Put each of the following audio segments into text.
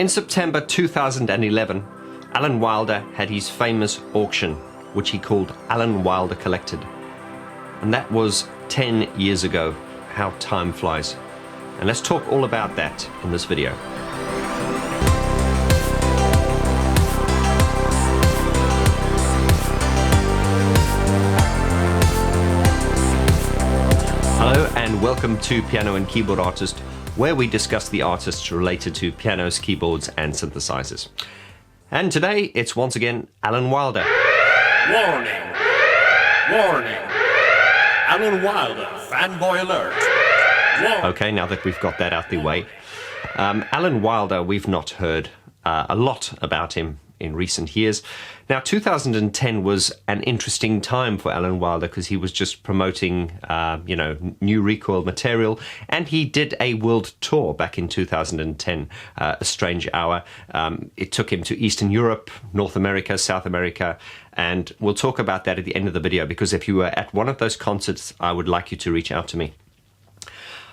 In September 2011, Alan Wilder had his famous auction, which he called Alan Wilder Collected. And that was 10 years ago. How time flies. And let's talk all about that in this video. Hello and welcome to Piano and Keyboard Artist, where we discuss the artists related to pianos, keyboards and synthesizers. And today it's once again Alan Wilder. Warning! Warning! Alan Wilder, fanboy alert! Warning. Okay, now that we've got that out the way. Alan Wilder, we've not heard a lot about him in recent years. Now, 2010 was an interesting time for Alan Wilder because he was just promoting, new Recoil material, and he did a world tour back in 2010, A Strange Hour. It took him to Eastern Europe, North America, South America, and we'll talk about that at the end of the video because if you were at one of those concerts, I would like you to reach out to me.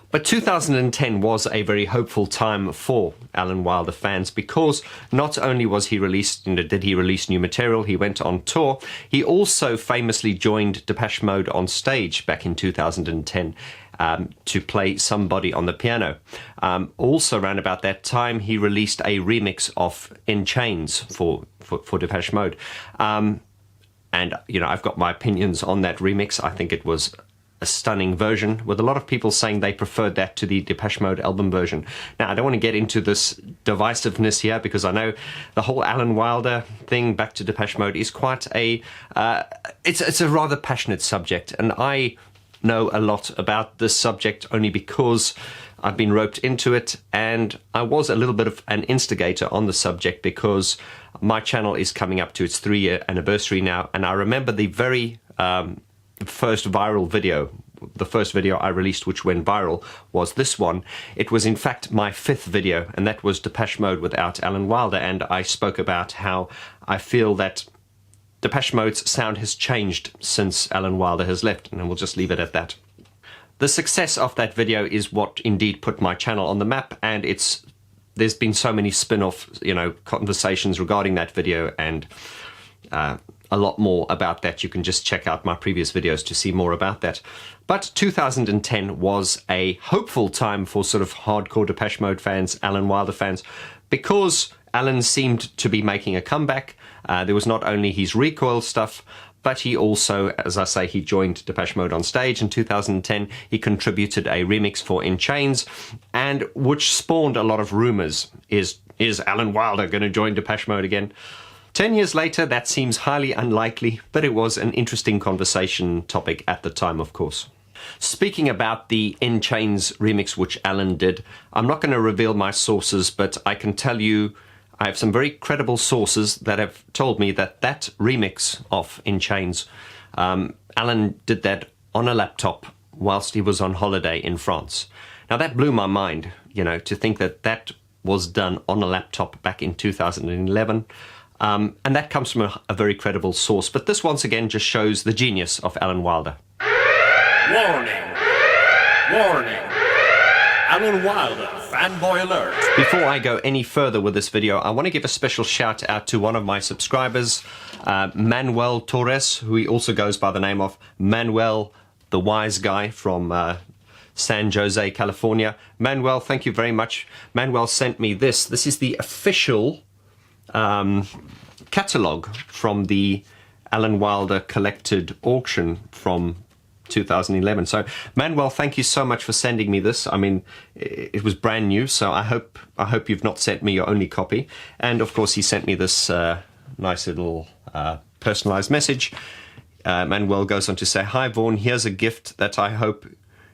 But 2010 was a very hopeful time for Alan Wilder fans because not only was he did he release new material, he went on tour, he also famously joined Depeche Mode on stage back in 2010 to play Somebody on the piano. Also around about that time, he released a remix of In Chains for Depeche Mode. And, I've got my opinions on that remix. I think it was a stunning version, with a lot of people saying they preferred that to the Depeche Mode album version. Now, I don't want to get into this divisiveness here because I know the whole Alan Wilder thing back to Depeche Mode is quite it's a rather passionate subject, and I know a lot about this subject only because I've been roped into it, and I was a little bit of an instigator on the subject because my channel is coming up to its 3-year anniversary now, and I remember the very first viral video, the first video I released which went viral was this one. It was in fact my 5th video, and that was Depeche Mode without Alan Wilder, and I spoke about how I feel that Depeche Mode's sound has changed since Alan Wilder has left, and we'll just leave it at that. The success of that video is what indeed put my channel on the map, and there's been so many spin-off conversations regarding that video, and a lot more about that. You can just check out my previous videos to see more about that. But 2010 was a hopeful time for sort of hardcore Depeche Mode fans, Alan Wilder fans, because Alan seemed to be making a comeback. There was not only his Recoil stuff, but he also, as I say, he joined Depeche Mode on stage in 2010. He contributed a remix for In Chains, and which spawned a lot of rumors. Is Alan Wilder going to join Depeche Mode again? 10 years later, that seems highly unlikely, but it was an interesting conversation topic at the time, of course. Speaking about the In Chains remix which Alan did, I'm not going to reveal my sources, but I can tell you I have some very credible sources that have told me that that remix of In Chains, Alan did that on a laptop whilst he was on holiday in France. Now that blew my mind, to think that that was done on a laptop back in 2011. And that comes from a very credible source. But this once again just shows the genius of Alan Wilder. Warning! Warning! Alan Wilder, fanboy alert! Before I go any further with this video, I want to give a special shout out to one of my subscribers, Manuel Torres, who he also goes by the name of Manuel the Wise Guy from San Jose, California. Manuel, thank you very much. Manuel sent me this. This is the official catalogue from the Alan Wilder Collected auction from 2011. So Manuel, thank you so much for sending me this. I mean, it was brand new, so I hope you've not sent me your only copy. And of course he sent me this nice little personalized message. Manuel goes on to say, "Hi Vaughn, here's a gift that I hope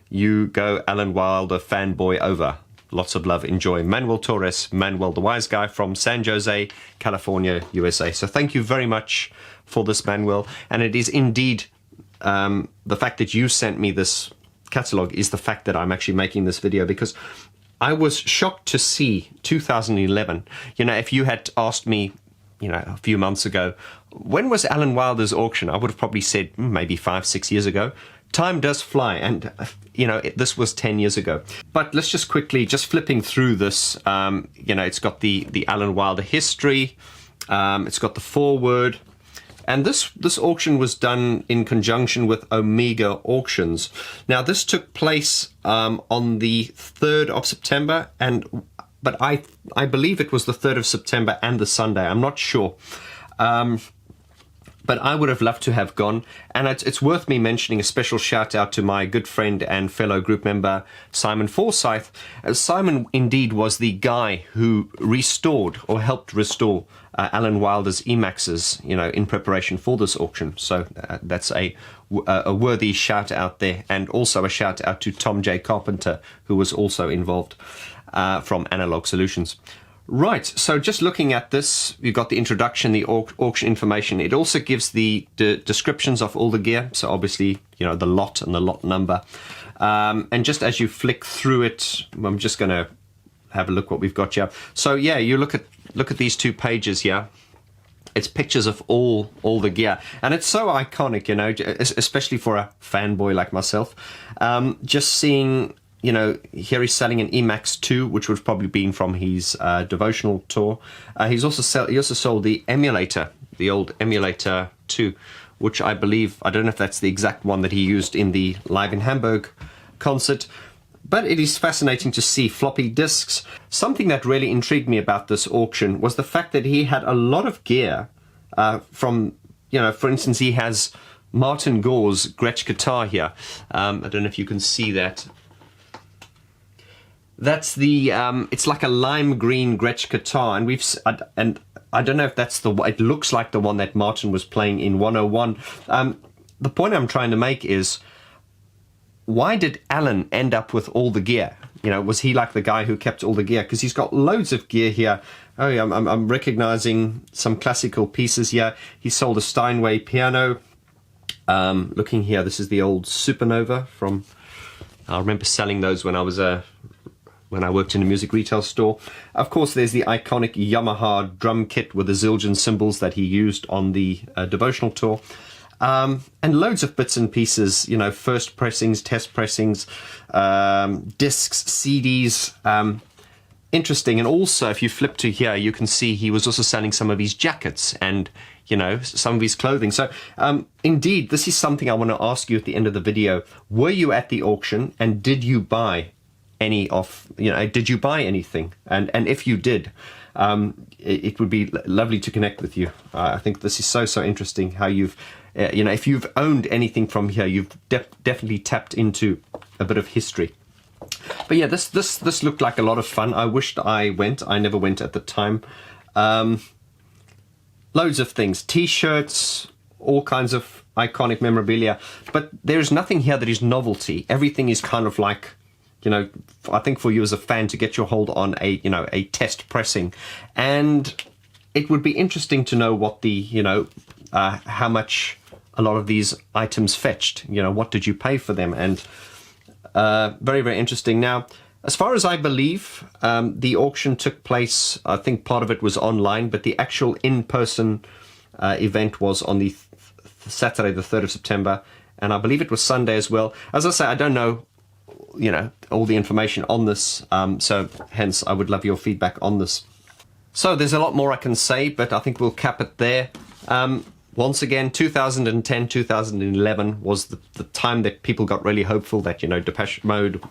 you go Alan Wilder fanboy over. Lots of love, enjoy. Manuel Torres, Manuel the Wise Guy from San Jose, California, USA." So thank you very much for this, Manuel. And it is indeed the fact that you sent me this catalog is the fact that I'm actually making this video, because I was shocked to see 2011. If you had asked me, a few months ago, when was Alan Wilder's auction, I would have probably said maybe 5-6 years ago. Time does fly, and this was 10 years ago. But let's just quickly, just flipping through this, it's got the Alan Wilder history, it's got the foreword, and this auction was done in conjunction with Omega Auctions. Now, this took place on the 3rd of September, but I believe it was the 3rd of September and the Sunday. I'm not sure. But I would have loved to have gone. And it's worth me mentioning a special shout out to my good friend and fellow group member, Simon Forsyth. Simon indeed was the guy who restored or helped restore Alan Wilder's Emaxes, in preparation for this auction. So that's a worthy shout out there. And also a shout out to Tom J. Carpenter, who was also involved from Analog Solutions. Right, so just looking at this, you've got the introduction, the auction information. It also gives the descriptions of all the gear. So obviously, the lot and the lot number. And just as you flick through it, I'm just going to have a look what we've got here. So yeah, you look at these 2 pages here. It's pictures of all the gear. And it's so iconic, especially for a fanboy like myself. Just seeing... here he's selling an Emax 2, which would probably been from his devotional tour. He also sold the emulator, the old emulator 2, which I don't know if that's the exact one that he used in the Live in Hamburg concert. But it is fascinating to see floppy disks. Something that really intrigued me about this auction was the fact that he had a lot of gear from, for instance, he has Martin Gore's Gretsch guitar here. I don't know if you can see that. That's the it's like a lime green Gretsch guitar, and I don't know if that's it looks like the one that Martin was playing in 101. The point I'm trying to make is, why did Alan end up with all the gear? Was he like the guy who kept all the gear? Because he's got loads of gear here. Oh yeah, I'm recognizing some classical pieces here. He sold a Steinway piano. Looking here, this is the old Supernova from. I remember selling those when I worked in a music retail store. Of course, there's the iconic Yamaha drum kit with the Zildjian cymbals that he used on the devotional tour. And loads of bits and pieces, first pressings, test pressings, discs, CDs. Interesting. And also, if you flip to here, you can see he was also selling some of his jackets and, some of his clothing. So, indeed, this is something I want to ask you at the end of the video. Were you at the auction, and did you buy did you buy anything? And if you did, it would be lovely to connect with you. I think this is so interesting how you've, if you've owned anything from here, you've definitely tapped into a bit of history. But yeah, this looked like a lot of fun. I wished I went. I never went at the time. Loads of things, T-shirts, all kinds of iconic memorabilia. But there's nothing here that is novelty. Everything is kind of like, I think for you as a fan to get your hold on a test pressing. And it would be interesting to know what how much a lot of these items fetched. What did you pay for them? And very, very interesting. Now, as far as I believe, the auction took place, I think part of it was online, but the actual in-person event was on the Saturday, the 3rd of September. And I believe it was Sunday as well. As I say, I don't know all the information on this, so hence I would love your feedback on this. So there's a lot more I can say, but I think we'll cap it there. Once again, 2010, 2011 was the time that people got really hopeful that, Depeche Mode,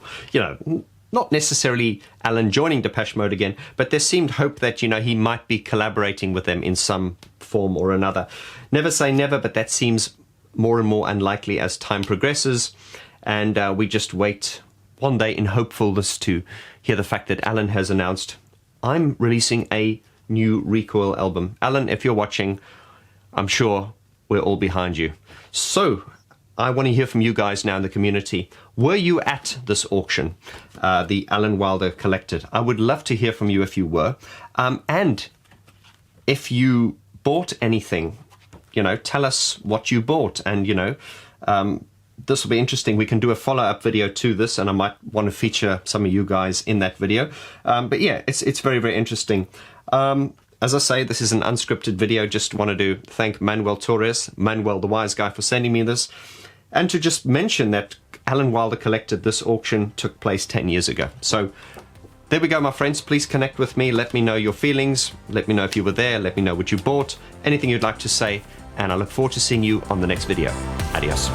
not necessarily Alan joining Depeche Mode again, but there seemed hope that, he might be collaborating with them in some form or another. Never say never, but that seems more and more unlikely as time progresses. And we just wait one day in hopefulness to hear the fact that Alan has announced, I'm releasing a new Recoil album. Alan, if you're watching, I'm sure we're all behind you. So I want to hear from you guys now in the community. Were you at this auction, the Alan Wilder Collected? I would love to hear from you if you were. And if you bought anything, tell us what you bought. And, this will be interesting. We can do a follow-up video to this, and I might want to feature some of you guys in that video. But yeah, it's very, very interesting. As I say, this is an unscripted video. Just wanted to thank Manuel Torres, Manuel the Wise Guy, for sending me this. And to just mention that Alan Wilder Collected, this auction took place 10 years ago. So there we go, my friends. Please connect with me. Let me know your feelings. Let me know if you were there. Let me know what you bought. Anything you'd like to say. And I look forward to seeing you on the next video. Adios.